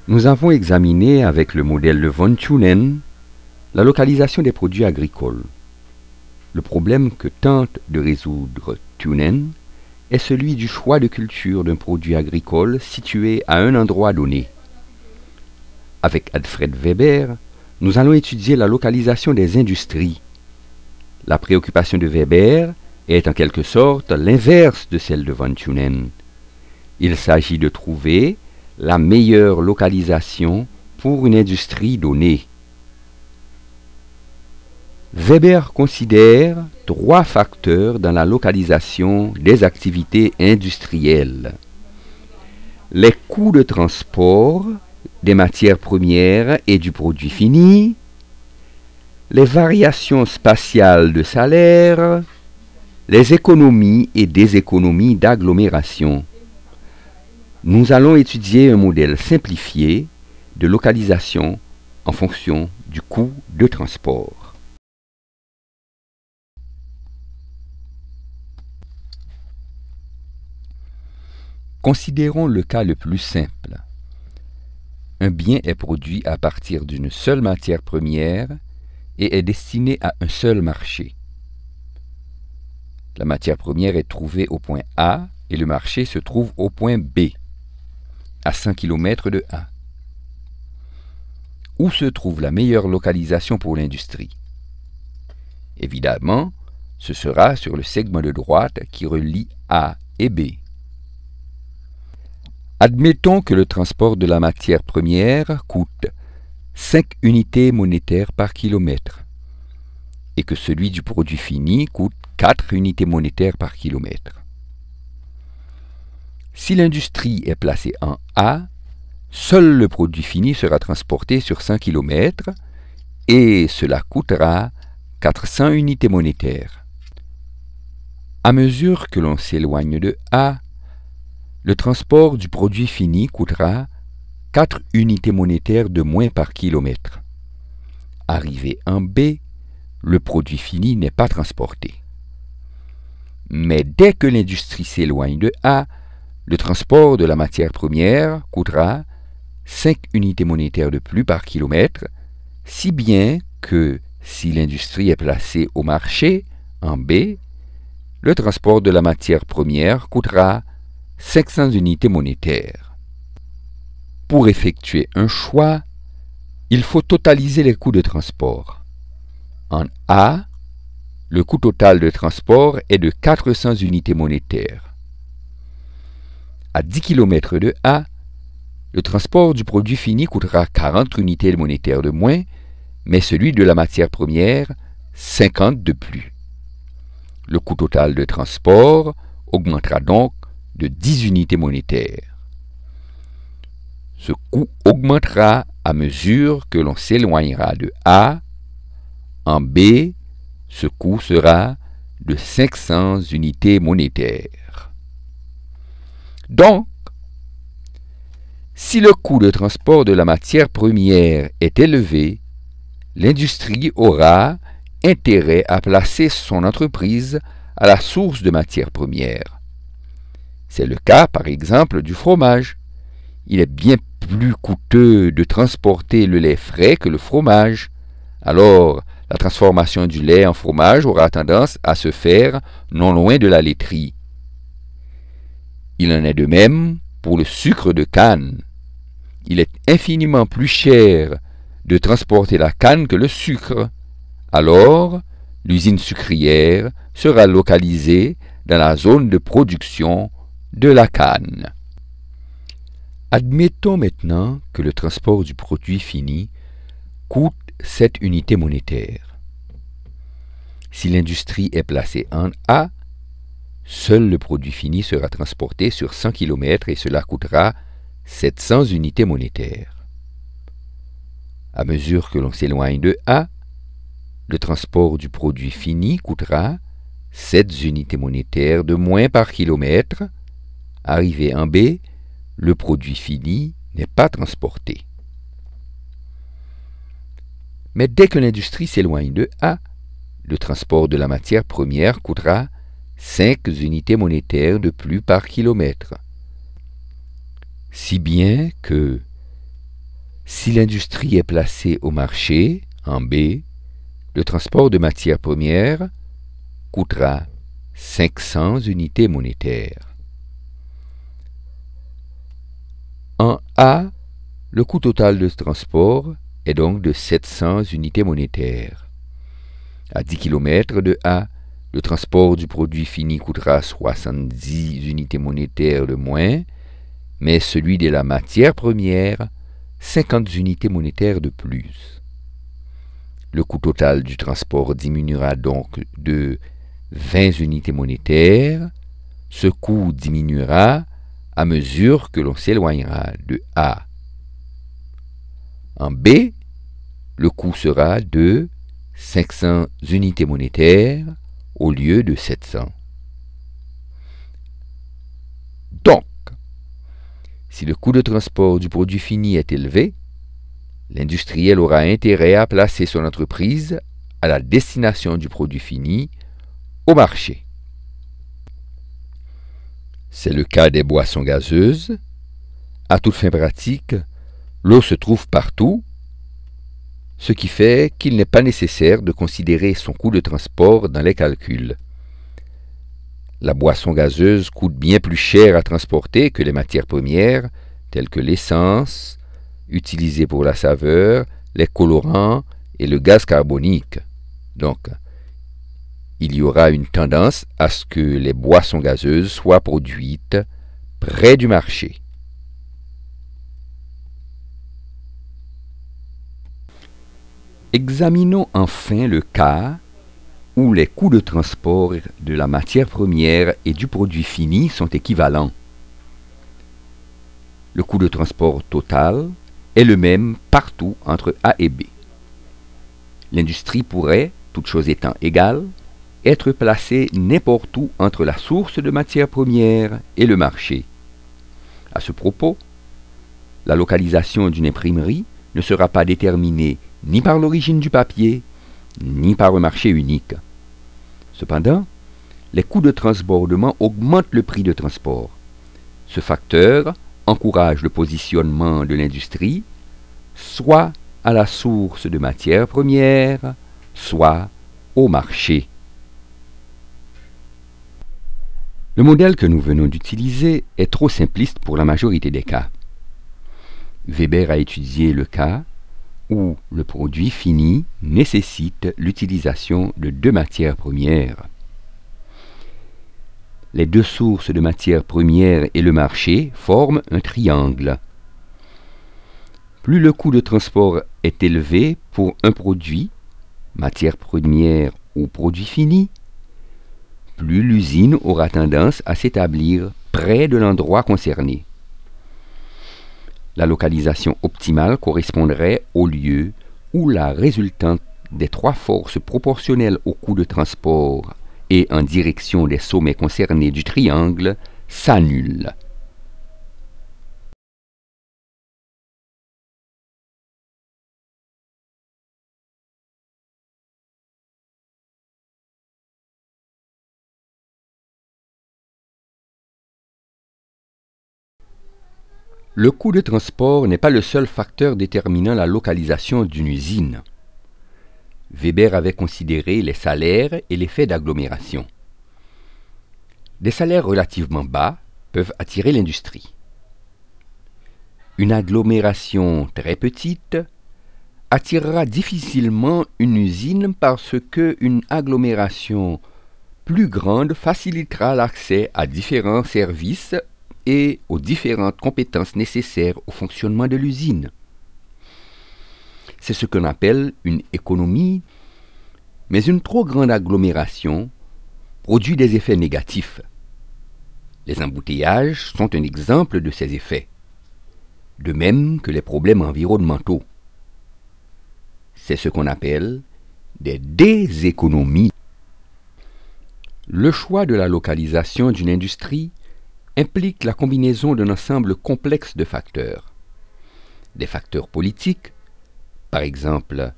Nous avons examiné avec le modèle de von Thunen la localisation des produits agricoles. Le problème que tente de résoudre Thunen est celui du choix de culture d'un produit agricole situé à un endroit donné. Avec Alfred Weber, nous allons étudier la localisation des industries. La préoccupation de Weber est en quelque sorte l'inverse de celle de von Thunen. Il s'agit de trouver la meilleure localisation pour une industrie donnée. Weber considère 3 facteurs dans la localisation des activités industrielles. Les coûts de transport des matières premières et du produit fini, les variations spatiales de salaire, les économies et déséconomies d'agglomération. Nous allons étudier un modèle simplifié de localisation en fonction du coût de transport. Considérons le cas le plus simple. Un bien est produit à partir d'une seule matière première et est destiné à un seul marché. La matière première est trouvée au point A et le marché se trouve au point B, à 100 km de A. Où se trouve la meilleure localisation pour l'industrie? Évidemment, ce sera sur le segment de droite qui relie A et B. Admettons que le transport de la matière première coûte 5 unités monétaires par kilomètre et que celui du produit fini coûte 4 unités monétaires par kilomètre. Si l'industrie est placée en A, seul le produit fini sera transporté sur 100 km et cela coûtera 400 unités monétaires. À mesure que l'on s'éloigne de A, le transport du produit fini coûtera 4 unités monétaires de moins par kilomètre. Arrivé en B, le produit fini n'est pas transporté. Mais dès que l'industrie s'éloigne de A, le transport de la matière première coûtera 5 unités monétaires de plus par kilomètre, si bien que si l'industrie est placée au marché, en B, le transport de la matière première coûtera 500 unités monétaires. Pour effectuer un choix, il faut totaliser les coûts de transport. En A, le coût total de transport est de 400 unités monétaires. À 10 km de A, le transport du produit fini coûtera 40 unités monétaires de moins, mais celui de la matière première, 50 de plus. Le coût total de transport augmentera donc de 10 unités monétaires. Ce coût augmentera à mesure que l'on s'éloignera de A. En B, ce coût sera de 500 unités monétaires. Donc, si le coût de transport de la matière première est élevé, l'industrie aura intérêt à placer son entreprise à la source de matière première. C'est le cas, par exemple, du fromage. Il est bien plus coûteux de transporter le lait frais que le fromage. Alors, la transformation du lait en fromage aura tendance à se faire non loin de la laiterie. Il en est de même pour le sucre de canne. Il est infiniment plus cher de transporter la canne que le sucre. Alors, l'usine sucrière sera localisée dans la zone de production de la canne. Admettons maintenant que le transport du produit fini coûte 7 unités monétaires. Si l'industrie est placée en A, seul le produit fini sera transporté sur 100 km et cela coûtera 700 unités monétaires. À mesure que l'on s'éloigne de A, le transport du produit fini coûtera 7 unités monétaires de moins par kilomètre. Arrivé en B, le produit fini n'est pas transporté. Mais dès que l'industrie s'éloigne de A, le transport de la matière première coûtera 5 unités monétaires de plus par kilomètre. Si bien que, Si l'industrie est placée au marché, en B, le transport de matières premières coûtera 500 unités monétaires. En A, le coût total de ce transport est donc de 700 unités monétaires. À 10 km de A, le transport du produit fini coûtera 70 unités monétaires de moins, mais celui de la matière première, 50 unités monétaires de plus. Le coût total du transport diminuera donc de 20 unités monétaires. Ce coût diminuera à mesure que l'on s'éloignera de A. En B, le coût sera de 500 unités monétaires au lieu de 700. Donc, si le coût de transport du produit fini est élevé, l'industriel aura intérêt à placer son entreprise à la destination du produit fini, au marché. C'est le cas des boissons gazeuses. À toute fin pratique, l'eau se trouve partout, ce qui fait qu'il n'est pas nécessaire de considérer son coût de transport dans les calculs. La boisson gazeuse coûte bien plus cher à transporter que les matières premières, telles que l'essence, utilisée pour la saveur, les colorants et le gaz carbonique. Donc, il y aura une tendance à ce que les boissons gazeuses soient produites près du marché. Examinons enfin le cas où les coûts de transport de la matière première et du produit fini sont équivalents. Le coût de transport total est le même partout entre A et B. L'industrie pourrait, toutes choses étant égales, être placée n'importe où entre la source de matière première et le marché. À ce propos, la localisation d'une imprimerie ne sera pas déterminée ni par l'origine du papier, ni par un marché unique. Cependant, les coûts de transbordement augmentent le prix de transport. Ce facteur encourage le positionnement de l'industrie, soit à la source de matière première, soit au marché. Le modèle que nous venons d'utiliser est trop simpliste pour la majorité des cas. Weber a étudié le cas où le produit fini nécessite l'utilisation de deux matières premières. Les deux sources de matières premières et le marché forment un triangle. Plus le coût de transport est élevé pour un produit, matière première ou produit fini, plus l'usine aura tendance à s'établir près de l'endroit concerné. La localisation optimale correspondrait au lieu où la résultante des trois forces proportionnelles au coût de transport et en direction des sommets concernés du triangle s'annule. Le coût de transport n'est pas le seul facteur déterminant la localisation d'une usine. Weber avait considéré les salaires et l'effet d'agglomération. Des salaires relativement bas peuvent attirer l'industrie. Une agglomération très petite attirera difficilement une usine parce qu'une agglomération plus grande facilitera l'accès à différents services et aux différentes compétences nécessaires au fonctionnement de l'usine. C'est ce qu'on appelle une économie, mais une trop grande agglomération produit des effets négatifs. Les embouteillages sont un exemple de ces effets, de même que les problèmes environnementaux. C'est ce qu'on appelle des déséconomies. Le choix de la localisation d'une industrie implique la combinaison d'un ensemble complexe de facteurs. Des facteurs politiques, par exemple,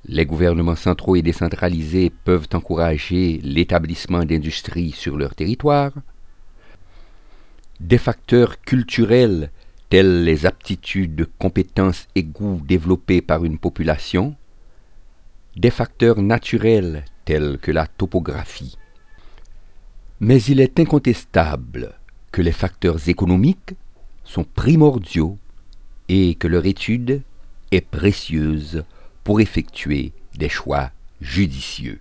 les gouvernements centraux et décentralisés peuvent encourager l'établissement d'industries sur leur territoire. Des facteurs culturels, telles les aptitudes, compétences et goûts développés par une population, des facteurs naturels tels que la topographie. Mais il est incontestable que les facteurs économiques sont primordiaux et que leur étude est précieuse pour effectuer des choix judicieux.